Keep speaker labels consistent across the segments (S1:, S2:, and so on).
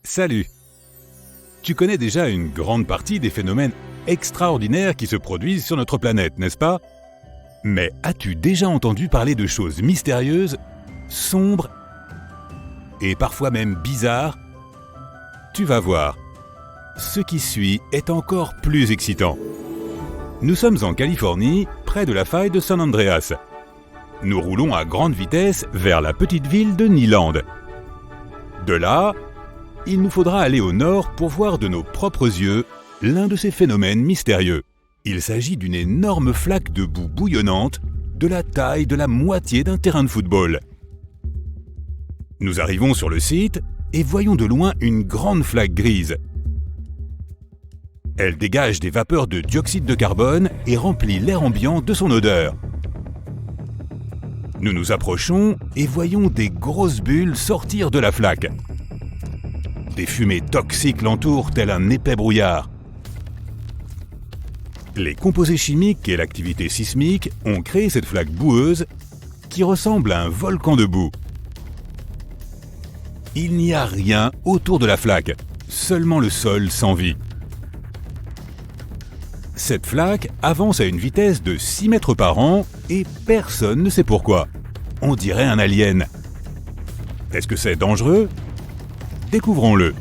S1: Salut! Tu connais déjà une grande partie des phénomènes extraordinaires qui se produisent sur notre planète, n'est-ce pas? Mais as-tu déjà entendu parler de choses mystérieuses, sombres et parfois même bizarres? Tu vas voir, ce qui suit est encore plus excitant. Nous sommes en Californie, près de la faille de San Andreas. Nous roulons à grande vitesse vers la petite ville de Neeland. De là, il nous faudra aller au nord pour voir de nos propres yeux l'un de ces phénomènes mystérieux. Il s'agit d'une énorme flaque de boue bouillonnante de la taille de la moitié d'un terrain de football. Nous arrivons sur le site et voyons de loin une grande flaque grise. Elle dégage des vapeurs de dioxyde de carbone et remplit l'air ambiant de son odeur. Nous nous approchons et voyons des grosses bulles sortir de la flaque. Des fumées toxiques l'entourent tel un épais brouillard. Les composés chimiques et l'activité sismique ont créé cette flaque boueuse qui ressemble à un volcan de boue. Il n'y a rien autour de la flaque, seulement le sol sans vie. Cette flaque avance à une vitesse de 6 mètres par an et personne ne sait pourquoi. On dirait un alien. Est-ce que c'est dangereux ? Découvrons-le.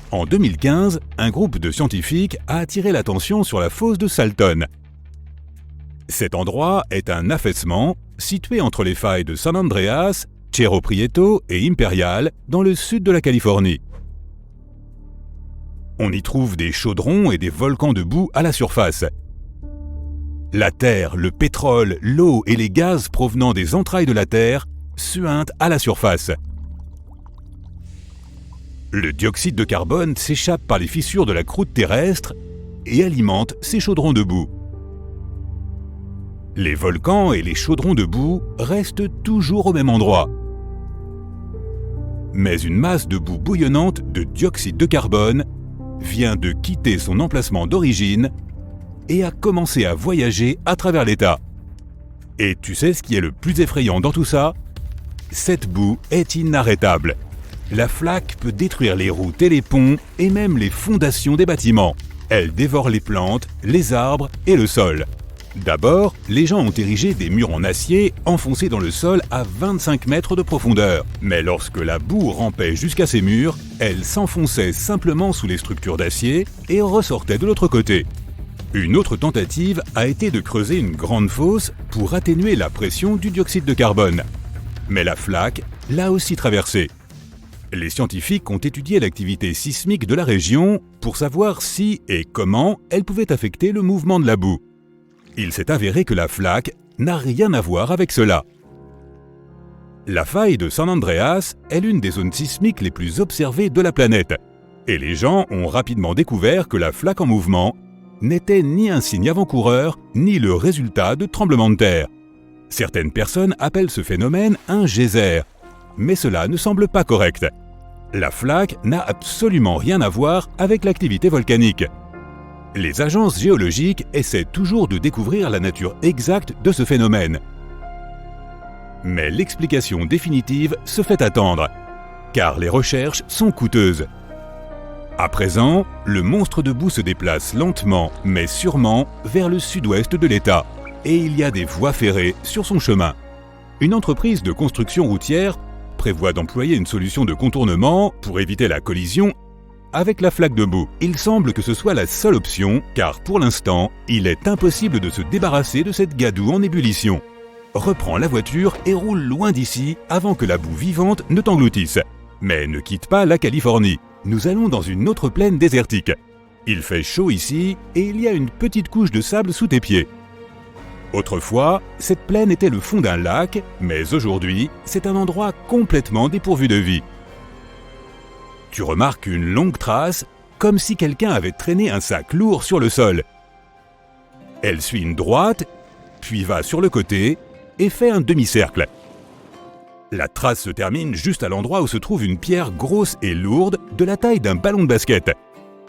S1: En 2015, un groupe de scientifiques a attiré l'attention sur la fosse de Salton. Cet endroit est un affaissement situé entre les failles de San Andreas, Cerro Prieto et Imperial dans le sud de la Californie. On y trouve des chaudrons et des volcans de boue à la surface. La terre, le pétrole, l'eau et les gaz provenant des entrailles de la terre suintent à la surface. Le dioxyde de carbone s'échappe par les fissures de la croûte terrestre et alimente ces chaudrons de boue. Les volcans et les chaudrons de boue restent toujours au même endroit. Mais une masse de boue bouillonnante de dioxyde de carbone vient de quitter son emplacement d'origine et a commencé à voyager à travers l'État. Et tu sais ce qui est le plus effrayant dans tout ça? Cette boue est inarrêtable. La flaque peut détruire les routes et les ponts et même les fondations des bâtiments. Elle dévore les plantes, les arbres et le sol. D'abord, les gens ont érigé des murs en acier enfoncés dans le sol à 25 mètres de profondeur. Mais lorsque la boue rampait jusqu'à ces murs, elle s'enfonçait simplement sous les structures d'acier et ressortait de l'autre côté. Une autre tentative a été de creuser une grande fosse pour atténuer la pression du dioxyde de carbone. Mais la flaque l'a aussi traversée. Les scientifiques ont étudié l'activité sismique de la région pour savoir si et comment elle pouvait affecter le mouvement de la boue. Il s'est avéré que la flaque n'a rien à voir avec cela. La faille de San Andreas est l'une des zones sismiques les plus observées de la planète. Et les gens ont rapidement découvert que la flaque en mouvement n'était ni un signe avant-coureur, ni le résultat de tremblements de terre. Certaines personnes appellent ce phénomène un geyser, mais cela ne semble pas correct. La flaque n'a absolument rien à voir avec l'activité volcanique. Les agences géologiques essaient toujours de découvrir la nature exacte de ce phénomène. Mais l'explication définitive se fait attendre, car les recherches sont coûteuses. À présent, le monstre de boue se déplace lentement, mais sûrement, vers le sud-ouest de l'État, et il y a des voies ferrées sur son chemin. Une entreprise de construction routière prévoit d'employer une solution de contournement pour éviter la collision avec la flaque de boue. Il semble que ce soit la seule option, car pour l'instant, il est impossible de se débarrasser de cette gadoue en ébullition. Reprends la voiture et roule loin d'ici avant que la boue vivante ne t'engloutisse. Mais ne quitte pas la Californie. Nous allons dans une autre plaine désertique. Il fait chaud ici et il y a une petite couche de sable sous tes pieds. Autrefois, cette plaine était le fond d'un lac, mais aujourd'hui, c'est un endroit complètement dépourvu de vie. Tu remarques une longue trace, comme si quelqu'un avait traîné un sac lourd sur le sol. Elle suit une droite, puis va sur le côté et fait un demi-cercle. La trace se termine juste à l'endroit où se trouve une pierre grosse et lourde de la taille d'un ballon de basket.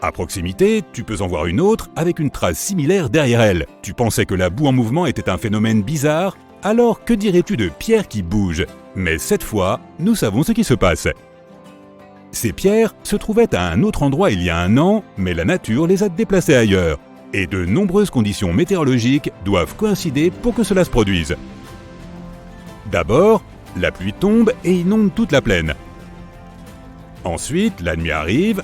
S1: À proximité, tu peux en voir une autre avec une trace similaire derrière elle. Tu pensais que la boue en mouvement était un phénomène bizarre? Alors que dirais-tu de pierres qui bougent? Mais cette fois, nous savons ce qui se passe. Ces pierres se trouvaient à un autre endroit il y a 1 an, mais la nature les a déplacées ailleurs. Et de nombreuses conditions météorologiques doivent coïncider pour que cela se produise. D'abord, la pluie tombe et inonde toute la plaine. Ensuite, la nuit arrive,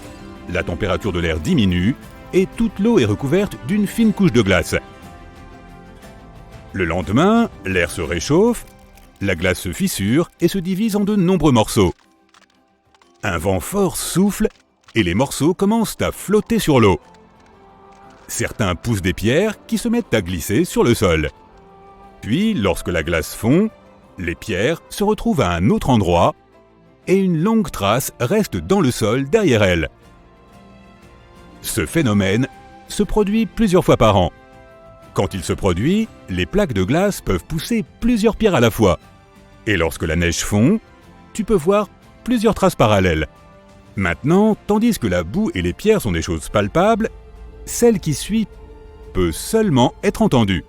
S1: la température de l'air diminue et toute l'eau est recouverte d'une fine couche de glace. Le lendemain, l'air se réchauffe, la glace se fissure et se divise en de nombreux morceaux. Un vent fort souffle et les morceaux commencent à flotter sur l'eau. Certains poussent des pierres qui se mettent à glisser sur le sol. Puis, lorsque la glace fond, les pierres se retrouvent à un autre endroit et une longue trace reste dans le sol derrière elles. Ce phénomène se produit plusieurs fois par an. Quand il se produit, les plaques de glace peuvent pousser plusieurs pierres à la fois. Et lorsque la neige fond, tu peux voir plusieurs traces parallèles. Maintenant, tandis que la boue et les pierres sont des choses palpables, celle qui suit peut seulement être entendue.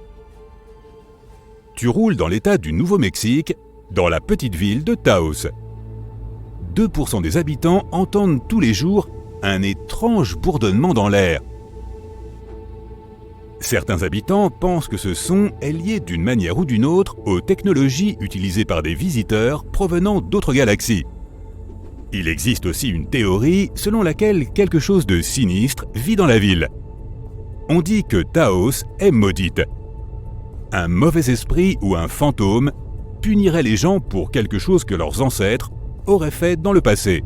S1: Tu roules dans l'État du Nouveau-Mexique, dans la petite ville de Taos. 2% des habitants entendent tous les jours un étrange bourdonnement dans l'air. Certains habitants pensent que ce son est lié d'une manière ou d'une autre aux technologies utilisées par des visiteurs provenant d'autres galaxies. Il existe aussi une théorie selon laquelle quelque chose de sinistre vit dans la ville. On dit que Taos est maudite. Un mauvais esprit ou un fantôme punirait les gens pour quelque chose que leurs ancêtres auraient fait dans le passé.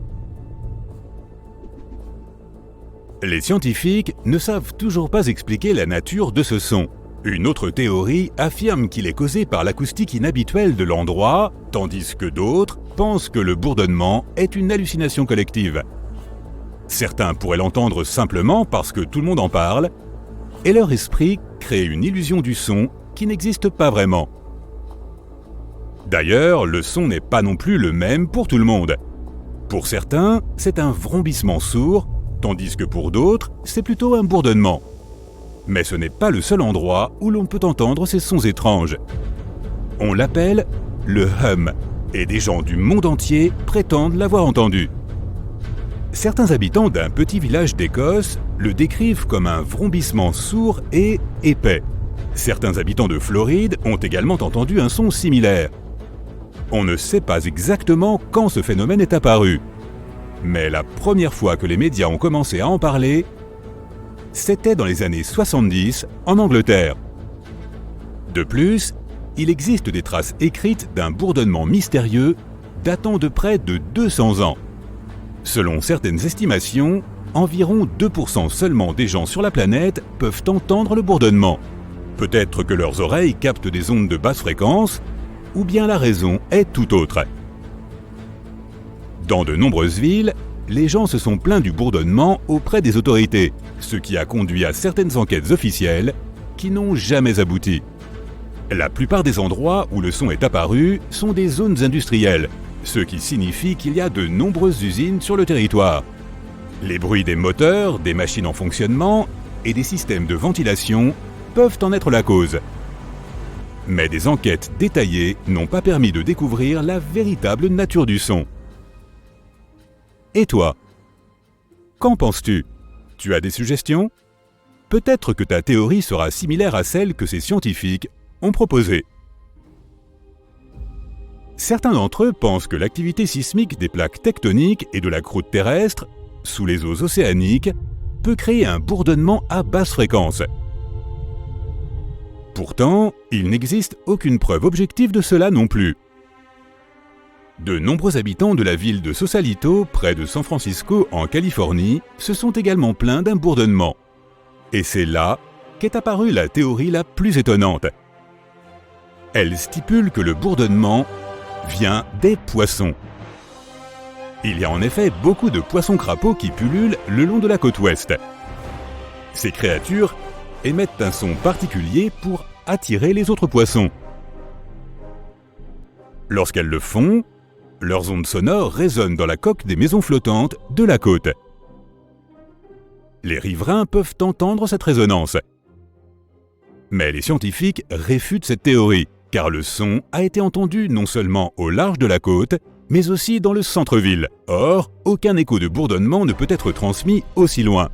S1: Les scientifiques ne savent toujours pas expliquer la nature de ce son. Une autre théorie affirme qu'il est causé par l'acoustique inhabituelle de l'endroit, tandis que d'autres pensent que le bourdonnement est une hallucination collective. Certains pourraient l'entendre simplement parce que tout le monde en parle, et leur esprit crée une illusion du son qui n'existe pas vraiment. D'ailleurs, le son n'est pas non plus le même pour tout le monde. Pour certains, c'est un vrombissement sourd, tandis que pour d'autres, c'est plutôt un bourdonnement. Mais ce n'est pas le seul endroit où l'on peut entendre ces sons étranges. On l'appelle le hum, et des gens du monde entier prétendent l'avoir entendu. Certains habitants d'un petit village d'Écosse le décrivent comme un vrombissement sourd et épais. Certains habitants de Floride ont également entendu un son similaire. On ne sait pas exactement quand ce phénomène est apparu. Mais la première fois que les médias ont commencé à en parler, c'était dans les années 70 en Angleterre. De plus, il existe des traces écrites d'un bourdonnement mystérieux datant de près de 200 ans. Selon certaines estimations, environ 2% seulement des gens sur la planète peuvent entendre le bourdonnement. Peut-être que leurs oreilles captent des ondes de basse fréquence, ou bien la raison est tout autre. Dans de nombreuses villes, les gens se sont plaints du bourdonnement auprès des autorités, ce qui a conduit à certaines enquêtes officielles qui n'ont jamais abouti. La plupart des endroits où le son est apparu sont des zones industrielles, ce qui signifie qu'il y a de nombreuses usines sur le territoire. Les bruits des moteurs, des machines en fonctionnement et des systèmes de ventilation peuvent en être la cause. Mais des enquêtes détaillées n'ont pas permis de découvrir la véritable nature du son. Et toi? Qu'en penses-tu? Tu as des suggestions? Peut-être que ta théorie sera similaire à celle que ces scientifiques ont proposée. Certains d'entre eux pensent que l'activité sismique des plaques tectoniques et de la croûte terrestre, sous les eaux océaniques, peut créer un bourdonnement à basse fréquence. Pourtant, il n'existe aucune preuve objective de cela non plus. De nombreux habitants de la ville de Sausalito, près de San Francisco, en Californie, se sont également plaints d'un bourdonnement. Et c'est là qu'est apparue la théorie la plus étonnante. Elle stipule que le bourdonnement vient des poissons. Il y a en effet beaucoup de poissons-crapauds qui pullulent le long de la côte ouest. Ces créatures émettent un son particulier pour attirer les autres poissons. Lorsqu'elles le font, leurs ondes sonores résonnent dans la coque des maisons flottantes de la côte. Les riverains peuvent entendre cette résonance. Mais les scientifiques réfutent cette théorie, car le son a été entendu non seulement au large de la côte, mais aussi dans le centre-ville. Or, aucun écho de bourdonnement ne peut être transmis aussi loin.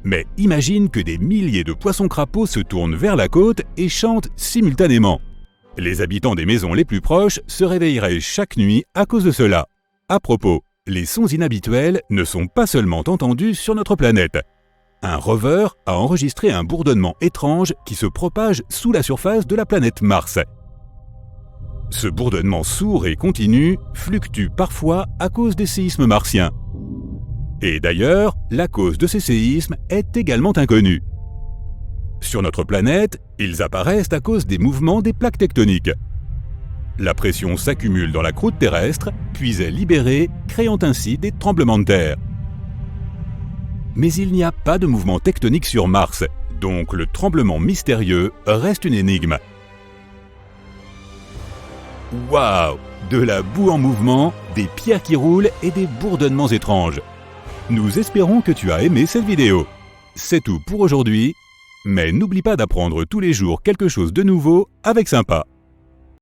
S1: Mais imagine que des milliers de poissons-crapauds se tournent vers la côte et chantent simultanément. Les habitants des maisons les plus proches se réveilleraient chaque nuit à cause de cela. À propos, les sons inhabituels ne sont pas seulement entendus sur notre planète. Un rover a enregistré un bourdonnement étrange qui se propage sous la surface de la planète Mars. Ce bourdonnement sourd et continu fluctue parfois à cause des séismes martiens. Et d'ailleurs, la cause de ces séismes est également inconnue. Sur notre planète, ils apparaissent à cause des mouvements des plaques tectoniques. La pression s'accumule dans la croûte terrestre, puis est libérée, créant ainsi des tremblements de terre. Mais il n'y a pas de mouvement tectonique sur Mars, donc le tremblement mystérieux reste une énigme. Waouh! De la boue en mouvement, des pierres qui roulent et des bourdonnements étranges. Nous espérons que tu as aimé cette vidéo. C'est tout pour aujourd'hui, mais n'oublie pas d'apprendre tous les jours quelque chose de nouveau avec Sympa.